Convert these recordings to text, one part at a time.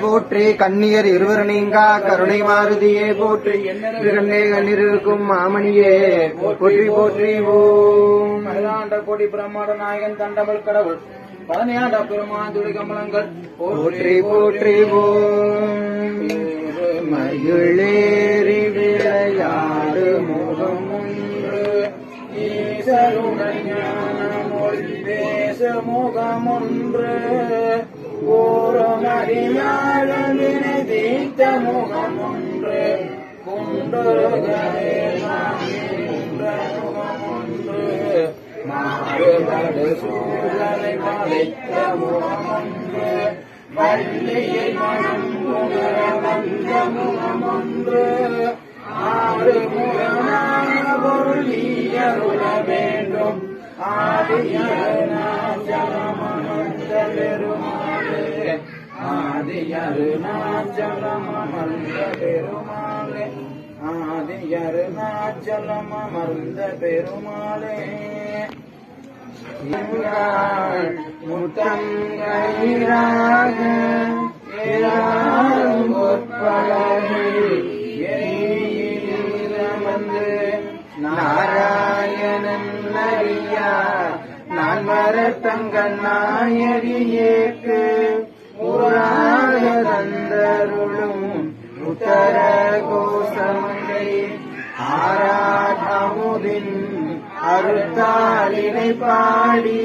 போற்றி கண்ணியர் இருவர் நீங்கா கருணை மாருதியே போற்றி கண்ணே கண்ணீருக்கும் மாமணியே போற்றி போற்றி ஓம் மயிலாண்ட கோடி பிரம்மாண்ட நாயகன் தண்டமல் கடவுள் பழனியாண்ட பெருமான் துளி கமலங்கள் போற்றி போற்றி ஓம் மயிலேறி விளையாடு முகம் ஒன்று ஈசருடன் மொழி பேச முகம் ஒன்று ஓரமறியாழவினை தீர்த்த முகம் ஒன்று குண்டொருகே முகம் ஒன்று மாறுபடு சூழலை மலைத்த முகம் ஒன்று வள்ளியை மனம் உணர வந்த முகம் ஒன்று ஆறு முகமான பொருள் ஈயருள வேண்டும் ஆதியருணாச்சலமர்ந்த பெருமாளே ஆதியருணாச்சலமர்ந்த பெருமாளே ஆதியருணாச்சலமர்ந்த பெருமாளே முத்தம் கயிறாக ஏறாரும் வந்து நாராயணன் அறியார் நான் வரத்தங்கள் நாயடியேக்கு புராண தந்தருளும் உத்தர கோசமங்கை ஆராதமுதின் அறுத்தாளினை பாடி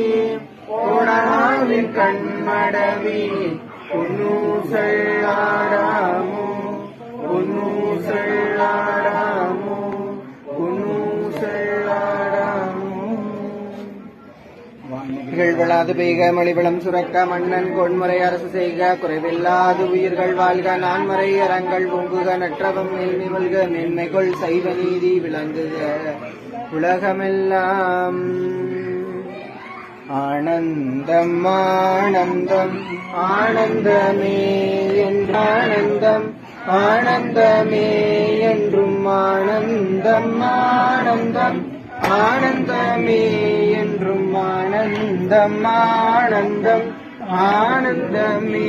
ஓடாவின் கண்மடவி பொன்னூசல்லாடாமோ பொன்னூசல்லாடாமோ வளாது பெய்க மலிவளம் சுரக்க மன்னன் கொன்முறை அரசு செய்க குறைவில்லாது உயிர்கள் வாழ்க நான்மறை அறங்கள் பொங்குக நற்றவம் மேல்மை வல்க மேன்மைகள் சைவ நீதி விளங்குக உலகமெல்லாம் ஆனந்தம் ஆனந்தம் ஆனந்தமே என்றானந்தம் ஆனந்தமே என்றும் ஆனந்தம் ஆனந்தம் ஆனந்தமே என்றும் ஆனந்தம் ஆனந்தம் ஆனந்தமே.